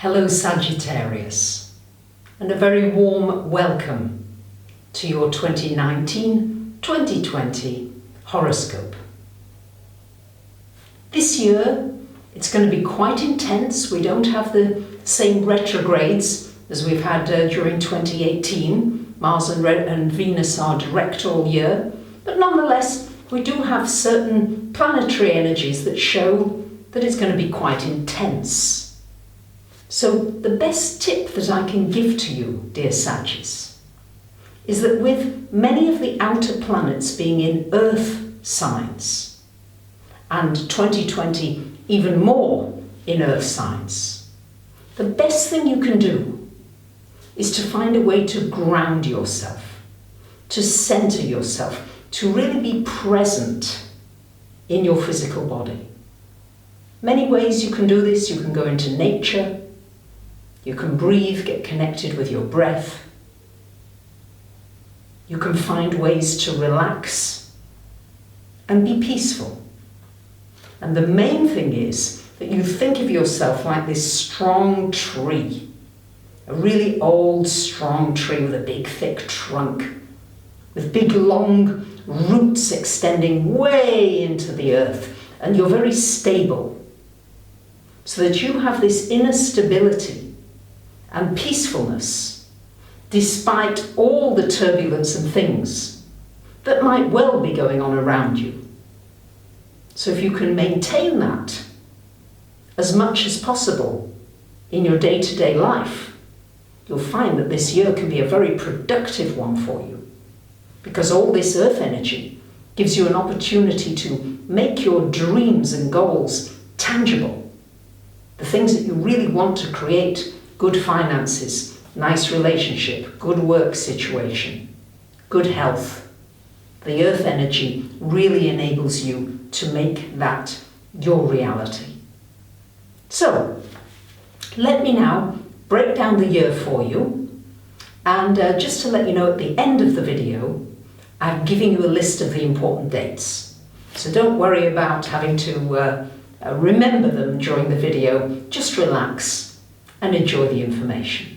Hello Sagittarius, and a very warm welcome to your 2019-2020 horoscope. This year it's going to be quite intense. We don't have the same retrogrades as we've had during 2018. Mars and Venus are direct all year, but nonetheless we do have certain planetary energies that show that it's going to be quite intense. So the best tip that I can give to you, dear Sagittarius, is that with many of the outer planets being in Earth signs, and 2020 even more in Earth signs, the best thing you can do is to find a way to ground yourself, to center yourself, to really be present in your physical body. Many ways you can do this. You can go into nature. You can breathe, get connected with your breath. You can find ways to relax and be peaceful. And the main thing is that you think of yourself like this strong tree, a really old, strong tree with a big, thick trunk, with big, long roots extending way into the earth, and you're very stable, so that you have this inner stability and peacefulness, despite all the turbulence and things that might well be going on around you. So if you can maintain that as much as possible in your day-to-day life, you'll find that this year can be a very productive one for you, because all this earth energy gives you an opportunity to make your dreams and goals tangible, the things that you really want to create. Good finances, nice relationship, good work situation, good health. The earth energy really enables you to make that your reality. So, let me now break down the year for you. And just to let you know, at the end of the video, I'm giving you a list of the important dates. So don't worry about having to remember them during the video. Just relax and enjoy the information.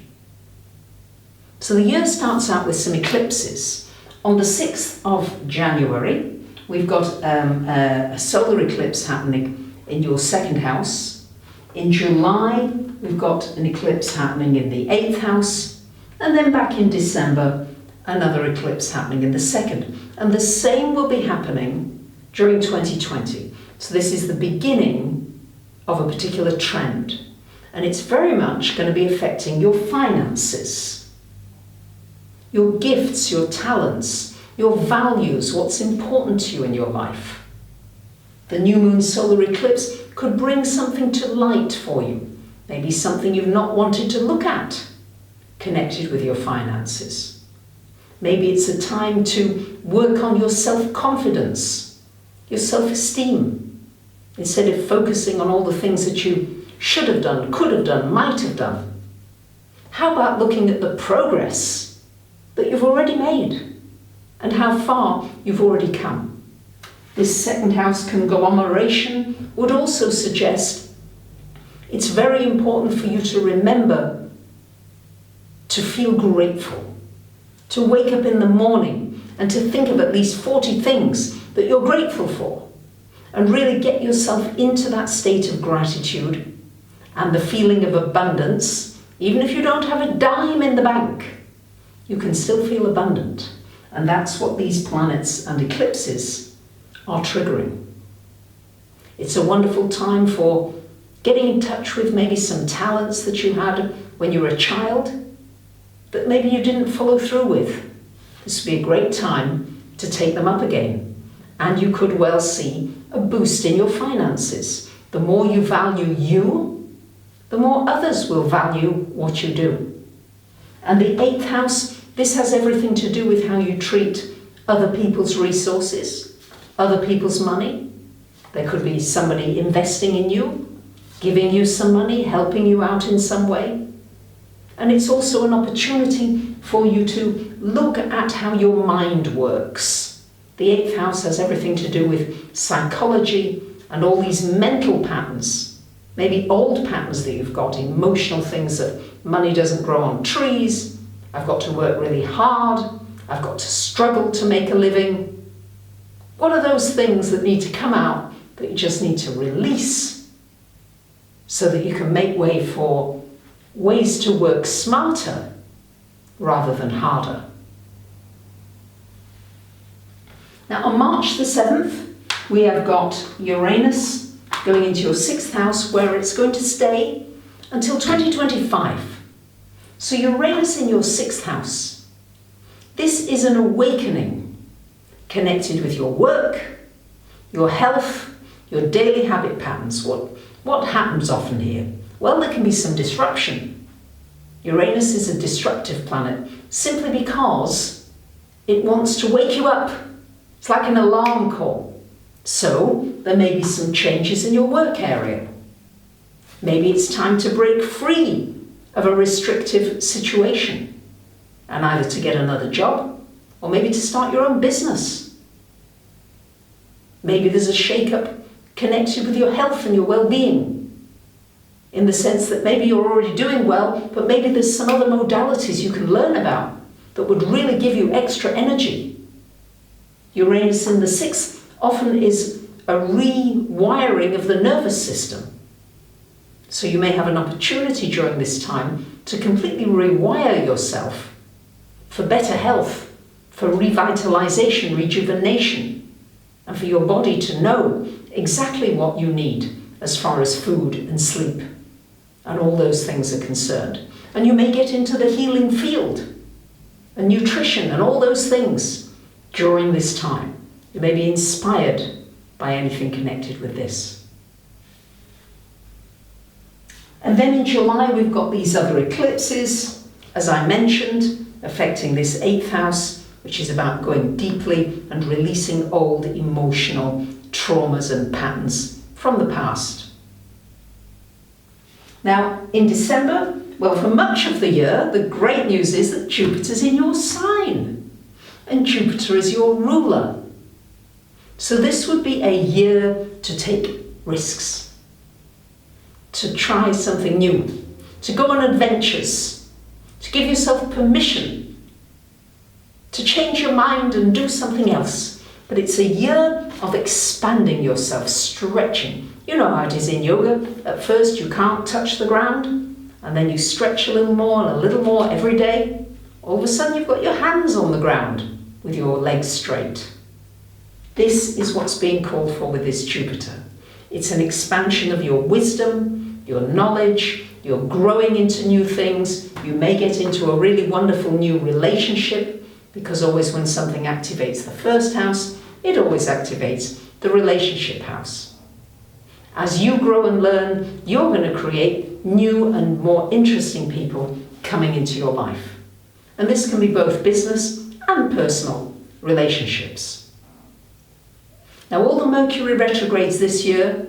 So the year starts out with some eclipses. On the 6th of January, we've got a solar eclipse happening in your second house. In July, we've got an eclipse happening in the 8th house. And then back in December, another eclipse happening in the 2nd. And the same will be happening during 2020. So this is the beginning of a particular trend. And it's very much going to be affecting your finances, your gifts, your talents, your values, what's important to you in your life. The new moon solar eclipse could bring something to light for you, maybe something you've not wanted to look at, connected with your finances. Maybe it's a time to work on your self-confidence, your self-esteem, instead of focusing on all the things that you should have done, could have done, might have done. How about looking at the progress that you've already made and how far you've already come? This second house conglomeration would also suggest it's very important for you to remember to feel grateful, to wake up in the morning and to think of at least 40 things that you're grateful for, and really get yourself into that state of gratitude and the feeling of abundance. Even if you don't have a dime in the bank, you can still feel abundant. And that's what these planets and eclipses are triggering. It's a wonderful time for getting in touch with maybe some talents that you had when you were a child that maybe you didn't follow through with. This would be a great time to take them up again. And you could well see a boost in your finances. The more you value you, the more others will value what you do. And the 8th house, this has everything to do with how you treat other people's resources, other people's money. There could be somebody investing in you, giving you some money, helping you out in some way. And it's also an opportunity for you to look at how your mind works. The 8th house has everything to do with psychology and all these mental patterns Maybe old patterns that you've got, emotional things that money doesn't grow on trees, I've got to work really hard, I've got to struggle to make a living. What are those things that need to come out that you just need to release so that you can make way for ways to work smarter rather than harder? Now on March the 7th, we have got Uranus going into your 6th house, where it's going to stay until 2025. So Uranus in your 6th house. This is an awakening connected with your work, your health, your daily habit patterns. What happens often here? Well, there can be some disruption. Uranus is a disruptive planet simply because it wants to wake you up. It's like an alarm call. So there may be some changes in your work area. Maybe it's time to break free of a restrictive situation and either to get another job or maybe to start your own business. Maybe there's a shake-up connected with your health and your well-being, in the sense that maybe you're already doing well, but maybe there's some other modalities you can learn about that would really give you extra energy. Uranus in the 6th often is a rewiring of the nervous system. So you may have an opportunity during this time to completely rewire yourself for better health, for revitalization, rejuvenation, and for your body to know exactly what you need as far as food and sleep and all those things are concerned. And you may get into the healing field and nutrition and all those things during this time. You may be inspired by anything connected with this. And then in July we've got these other eclipses, as I mentioned, affecting this 8th house, which is about going deeply and releasing old emotional traumas and patterns from the past. Now in December, well, for much of the year, the great news is that Jupiter's in your sign. And Jupiter is your ruler. So this would be a year to take risks, to try something new, to go on adventures, to give yourself permission, to change your mind and do something else. But it's a year of expanding yourself, stretching. You know how it is in yoga. At first you can't touch the ground, and then you stretch a little more and a little more every day. All of a sudden you've got your hands on the ground with your legs straight. This is what's being called for with this Jupiter. It's an expansion of your wisdom, your knowledge, you're growing into new things. You may get into a really wonderful new relationship, because always when something activates the 1st house, it always activates the relationship house. As you grow and learn, you're going to create new and more interesting people coming into your life. And this can be both business and personal relationships. Now all the Mercury retrogrades this year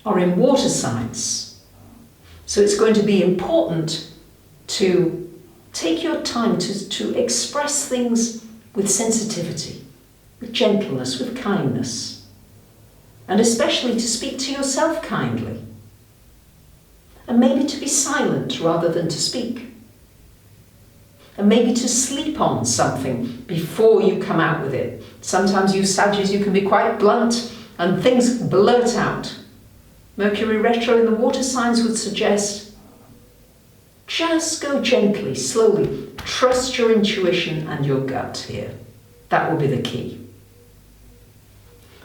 are in water signs. So it's going to be important to take your time to express things with sensitivity, with gentleness, with kindness, and especially to speak to yourself kindly, and maybe to be silent rather than to speak. And maybe to sleep on something before you come out with it. Sometimes you Sagittarius, you can be quite blunt and things blurt out. Mercury retro in the water signs would suggest just go gently, slowly. Trust your intuition and your gut here. That will be the key.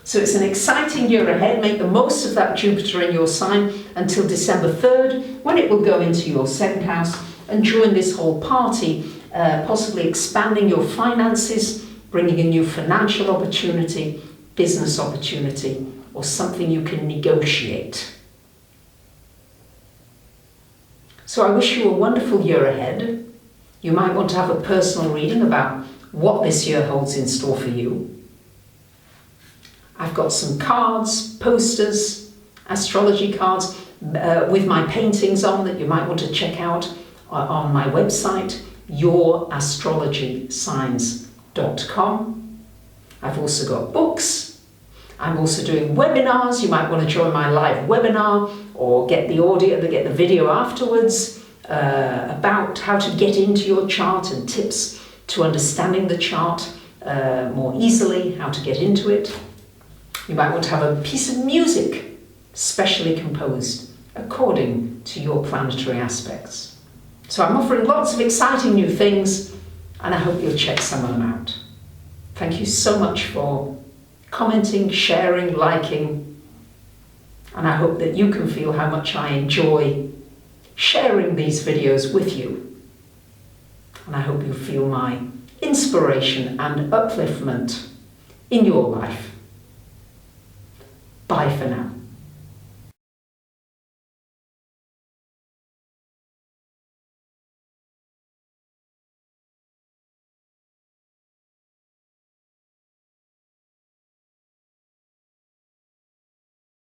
So it's an exciting year ahead. Make the most of that Jupiter in your sign until December 3rd, when it will go into your 2nd house and join this whole party, possibly expanding your finances, bringing a new financial opportunity, business opportunity, or something you can negotiate. So I wish you a wonderful year ahead. You might want to have a personal reading about what this year holds in store for you. I've got some cards, posters, astrology cards with my paintings on that you might want to check out on my website, yourastrologysigns.com. I've also got books, I'm also doing webinars. You might want to join my live webinar or get the audio, get the video afterwards about how to get into your chart and tips to understanding the chart more easily, how to get into it. You might want to have a piece of music specially composed according to your planetary aspects. So I'm offering lots of exciting new things, and I hope you'll check some of them out. Thank you so much for commenting, sharing, liking, and I hope that you can feel how much I enjoy sharing these videos with you. And I hope you feel my inspiration and upliftment in your life. Bye for now.